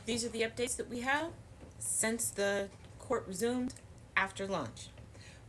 These are the updates that we have since the court resumed after lunch.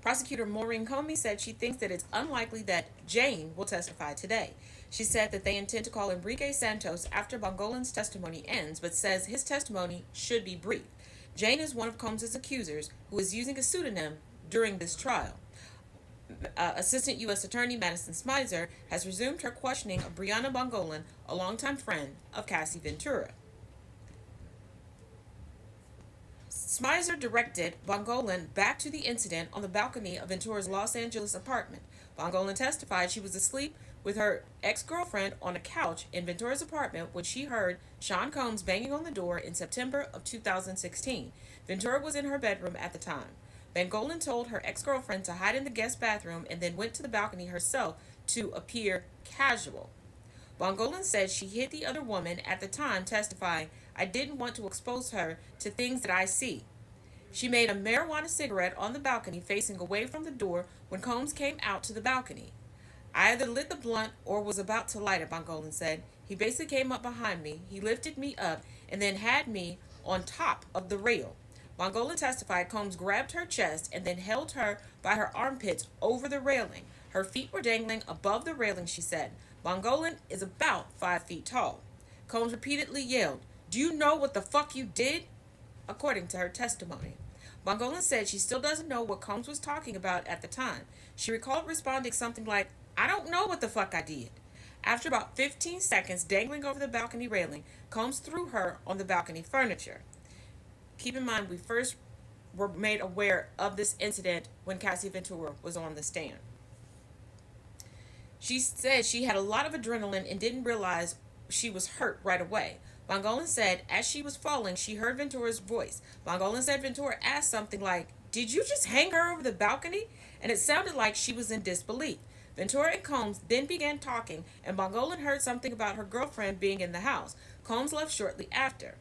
Prosecutor Maureen Comey said she thinks that it's unlikely that Jane will testify today. She said that they intend to call Enrique Santos after Bongolan's testimony ends, but says his testimony should be brief. Jane is one of Combs' accusers who is using a pseudonym during this trial. Assistant U.S. Attorney Madison Smizer has resumed her questioning of Brianna Bongolan, a longtime friend of Cassie Ventura. Smizer directed Bongolan back to the incident on the balcony of Ventura's Los Angeles apartment. Bongolan testified she was asleep with her ex-girlfriend on a couch in Ventura's apartment when she heard Sean Combs banging on the door in September of 2016. Ventura was in her bedroom at the time. Bongolan told her ex-girlfriend to hide in the guest bathroom and then went to the balcony herself to appear casual. Bongolan said she hid the other woman at the time, testifying, "I didn't want to expose her to things that I see." She made a marijuana cigarette on the balcony facing away from the door when Combs came out to the balcony. "I either lit the blunt or was about to light it," Bongolan said. "He basically came up behind me, he lifted me up, and then had me on top of the rail." Bongolan testified Combs grabbed her chest and then held her by her armpits over the railing. Her feet were dangling above the railing, she said. Bongolan is about 5 feet tall. Combs repeatedly yelled, "Do you know what the fuck you did?" according to her testimony. Bongolan said she still doesn't know what Combs was talking about at the time. She recalled responding something like, "I don't know what the fuck I did." After about 15 seconds dangling over the balcony railing, Combs threw her on the balcony furniture. Keep in mind, we first were made aware of this incident when Cassie Ventura was on the stand. She said she had a lot of adrenaline and didn't realize she was hurt right away. Bongolan said as she was falling, she heard Ventura's voice. Bongolan said Ventura asked something like, "Did you just hang her over the balcony?" And it sounded like she was in disbelief. Ventura and Combs then began talking, and Bongolan heard something about her girlfriend being in the house. Combs left shortly after.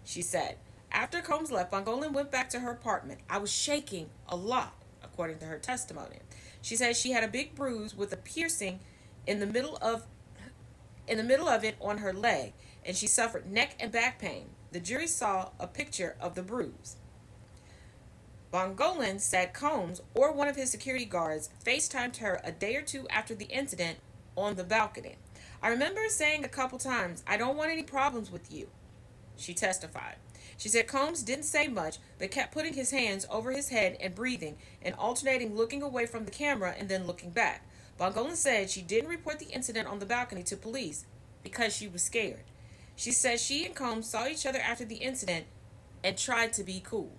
She said, after Combs left, Bongolan went back to her apartment. "I was shaking a lot," according to her testimony. She said she had a big bruise with a piercing in the middle of it on her leg, and she suffered neck and back pain. The jury saw a picture of the bruise. Bongolan said Combs or one of his security guards FaceTimed her a day or two after the incident on the balcony. "I remember saying a couple times, 'I don't want any problems with you,'" she testified. She said Combs didn't say much, but kept putting his hands over his head and breathing, and alternating looking away from the camera and then looking back. Bongolan said she didn't report the incident on the balcony to police because she was scared. She said she and Combs saw each other after the incident and tried to be cool.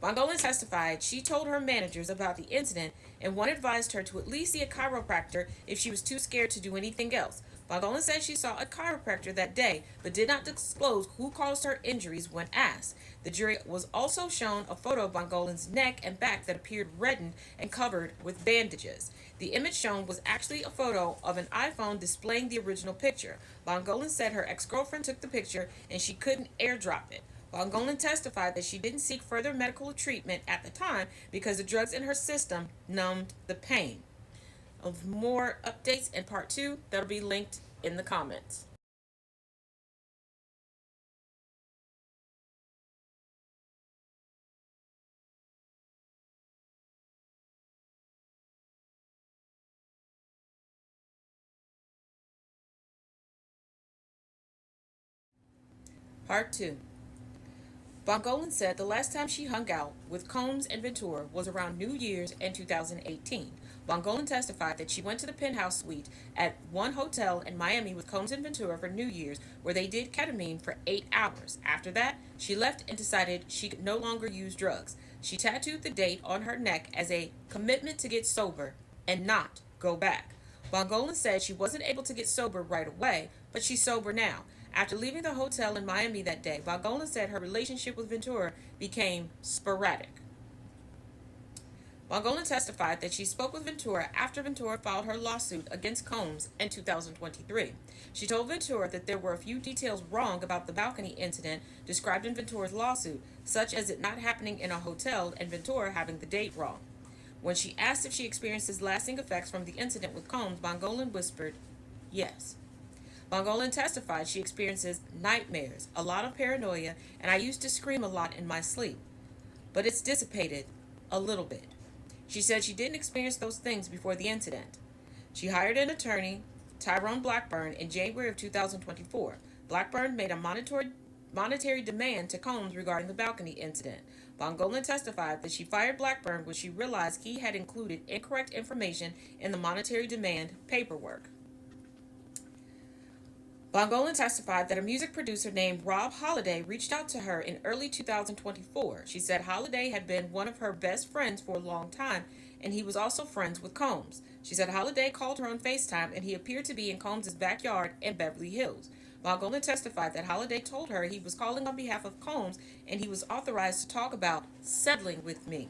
Bongolan testified she told her managers about the incident, and one advised her to at least see a chiropractor if she was too scared to do anything else. Bongolan said she saw a chiropractor that day, but did not disclose who caused her injuries when asked. The jury was also shown a photo of Bongolan's neck and back that appeared reddened and covered with bandages. The image shown was actually a photo of an iPhone displaying the original picture. Bongolan said her ex-girlfriend took the picture and she couldn't airdrop it. Bongolan testified that she didn't seek further medical treatment at the time because the drugs in her system numbed the pain. Of more updates in part 2 that'll be linked in the comments. Part 2. Bongolan said the last time she hung out with Combs and Ventura was around New Year's in 2018. Bongolan testified that she went to the penthouse suite at one hotel in Miami with Combs and Ventura for New Year's, where they did ketamine for 8 hours. After that, she left and decided she could no longer use drugs. She tattooed the date on her neck as a commitment to get sober and not go back. Bongolan said she wasn't able to get sober right away, but she's sober now. After leaving the hotel in Miami that day, Bongolan said her relationship with Ventura became sporadic. Bongolan testified that she spoke with Ventura after Ventura filed her lawsuit against Combs in 2023. She told Ventura that there were a few details wrong about the balcony incident described in Ventura's lawsuit, such as it not happening in a hotel and Ventura having the date wrong. When she asked if she experiences lasting effects from the incident with Combs, Bongolan whispered, "Yes." Bongolan testified she experiences nightmares, a lot of paranoia, and I used to scream a lot in my sleep, but it's dissipated a little bit. She said she didn't experience those things before the incident. She hired an attorney, Tyrone Blackburn, in January of 2024. Blackburn made a monetary demand to Combs regarding the balcony incident. Bongolan testified that she fired Blackburn when she realized he had included incorrect information in the monetary demand paperwork. Bongolan testified that a music producer named Rob Holliday reached out to her in early 2024. She said Holliday had been one of her best friends for a long time, and he was also friends with Combs. She said Holliday called her on FaceTime, and he appeared to be in Combs' backyard in Beverly Hills. Bongolan testified that Holliday told her he was calling on behalf of Combs, and he was authorized to talk about settling with me.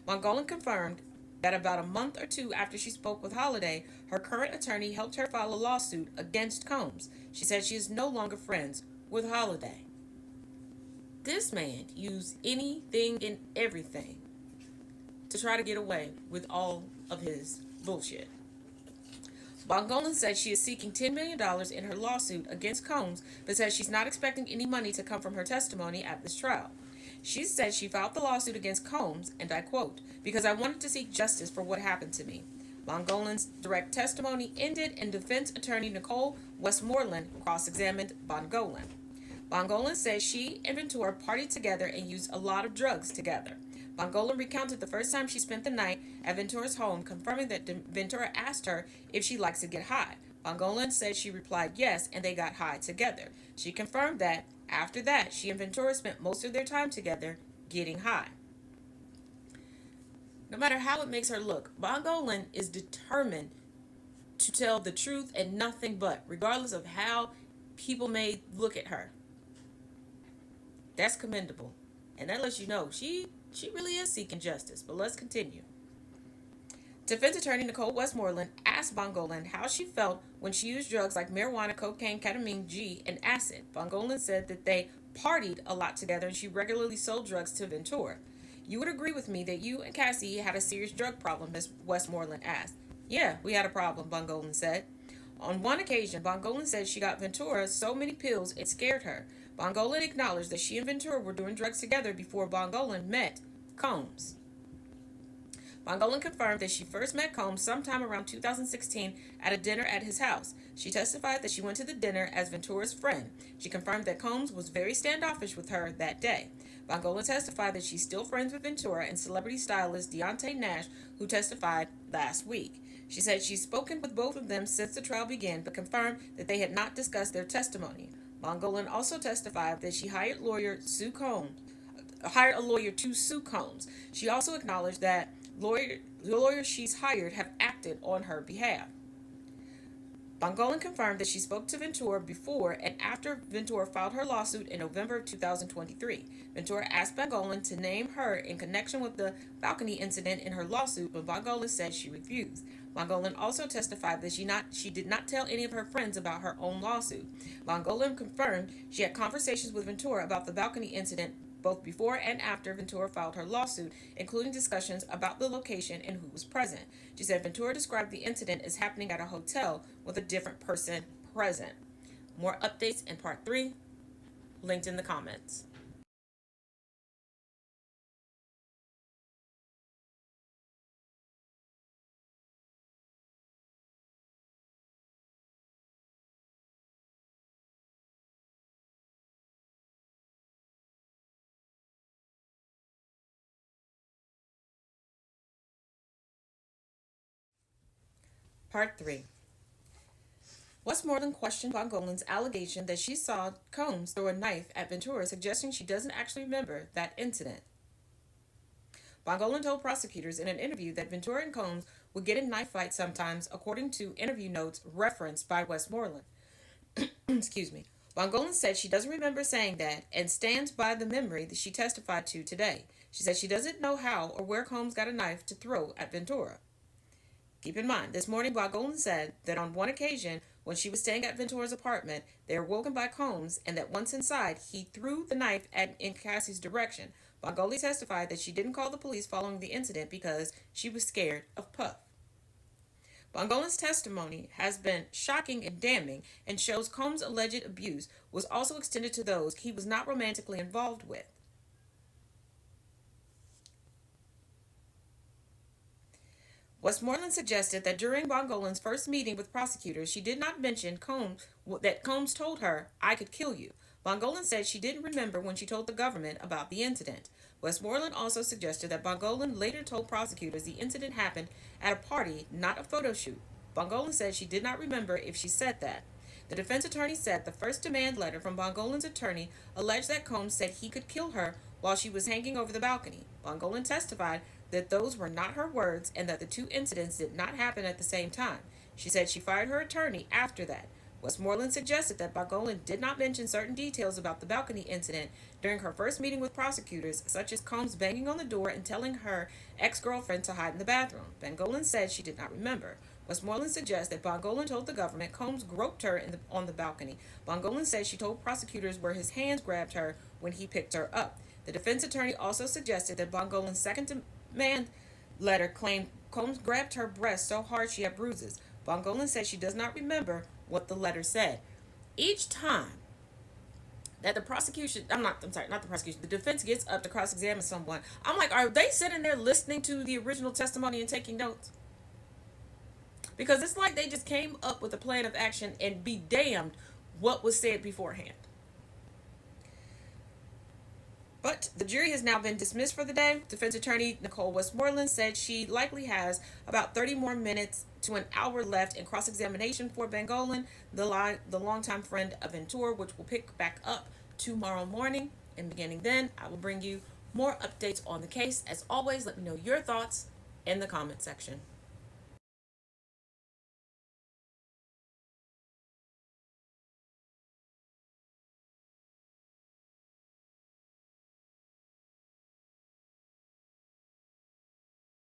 Bongolan confirmed that about a month or two after she spoke with Holliday, her current attorney helped her file a lawsuit against Combs. She said she is no longer friends with Holliday. This man used anything and everything to try to get away with all of his bullshit. Bongolan said she is seeking $10 million in her lawsuit against Combs, but says she's not expecting any money to come from her testimony at this trial. She said she filed the lawsuit against Combs, and I quote, because I wanted to seek justice for what happened to me. Bongolan's direct testimony ended, and defense attorney Nicole Westmoreland cross-examined Bongolan. Bongolan says she and Ventura partied together and used a lot of drugs together. Bongolan recounted the first time she spent the night at Ventura's home, confirming that Ventura asked her if she likes to get high. Bongolan said she replied yes, and they got high together. She confirmed that after that, she and Ventura spent most of their time together getting high. No matter how it makes her look, Bongolan is determined to tell the truth and nothing but, regardless of how people may look at her. That's commendable. And that lets you know she really is seeking justice. But let's continue. Defense attorney Nicole Westmoreland asked Bongolan how she felt when she used drugs like marijuana, cocaine, ketamine, G, and acid. Bongolan said that they partied a lot together and she regularly sold drugs to Ventura. You would agree with me that you and Cassie had a serious drug problem, Ms. Westmoreland asked. Yeah, we had a problem, Bongolan said. On one occasion, Bongolan said she got Ventura so many pills it scared her. Bongolan acknowledged that she and Ventura were doing drugs together before Bongolan met Combs. Bongolan confirmed that she first met Combs sometime around 2016 at a dinner at his house. She testified that she went to the dinner as Ventura's friend. She confirmed that Combs was very standoffish with her that day. Bongolan testified that she's still friends with Ventura and celebrity stylist Deontay Nash, who testified last week. She said she's spoken with both of them since the trial began, but confirmed that they had not discussed their testimony. Bongolan also testified that she hired a lawyer to sue Combs. She also acknowledged that the lawyers she's hired have acted on her behalf. Bongolan confirmed that she spoke to Ventura before and after Ventura filed her lawsuit in November of 2023. Ventura asked Bongolan to name her in connection with the balcony incident in her lawsuit, but Bongolan said she refused. Bongolan also testified that she did not tell any of her friends about her own lawsuit. Bongolan confirmed she had conversations with Ventura about the balcony incident both before and after Ventura filed her lawsuit, including discussions about the location and who was present. She said Ventura described the incident as happening at a hotel with a different person present. More updates in part 3, linked in the comments. Part 3. Westmoreland questioned Bongolan's allegation that she saw Combs throw a knife at Ventura, suggesting she doesn't actually remember that incident. Bongolan told prosecutors in an interview that Ventura and Combs would get in knife fights sometimes, according to interview notes referenced by Westmoreland. Excuse me. Bongolan said she doesn't remember saying that and stands by the memory that she testified to today. She said she doesn't know how or where Combs got a knife to throw at Ventura. Keep in mind, this morning Bongolan said that on one occasion, when she was staying at Ventura's apartment, they were woken by Combs, and that once inside, he threw the knife in Cassie's direction. Bongolan testified that she didn't call the police following the incident because she was scared of Puff. Bongolan's testimony has been shocking and damning and shows Combs' alleged abuse was also extended to those he was not romantically involved with. Westmoreland suggested that during Bongolan's first meeting with prosecutors, she did not mention that Combs told her, "I could kill you." Bongolan said she didn't remember when she told the government about the incident. Westmoreland also suggested that Bongolan later told prosecutors the incident happened at a party, not a photo shoot. Bongolan said she did not remember if she said that. The defense attorney said the first demand letter from Bongolan's attorney alleged that Combs said he could kill her while she was hanging over the balcony. Bongolan testified that those were not her words and that the two incidents did not happen at the same time. She said she fired her attorney after that. Westmoreland suggested that Bongolan did not mention certain details about the balcony incident during her first meeting with prosecutors, such as Combs banging on the door and telling her ex-girlfriend to hide in the bathroom. Bongolan said she did not remember. Westmoreland suggests that Bongolan told the government Combs groped her on the balcony. Bongolan said she told prosecutors where his hands grabbed her when he picked her up. The defense attorney also suggested that Bongolan's second demand letter claimed Combs grabbed her breast so hard she had bruises. Bongolan said she does not remember what the letter said. Each time that the prosecution, I'm sorry, not the prosecution, the defense gets up to cross-examine someone, I'm like, are they sitting there listening to the original testimony and taking notes? Because it's like they just came up with a plan of action and be damned what was said beforehand. But the jury has now been dismissed for the day. Defense attorney Nicole Westmoreland said she likely has about 30 more minutes to an hour left in cross-examination for Bongolan, the longtime friend of Ventura, which will pick back up tomorrow morning. And beginning then, I will bring you more updates on the case. As always, let me know your thoughts in the comment section.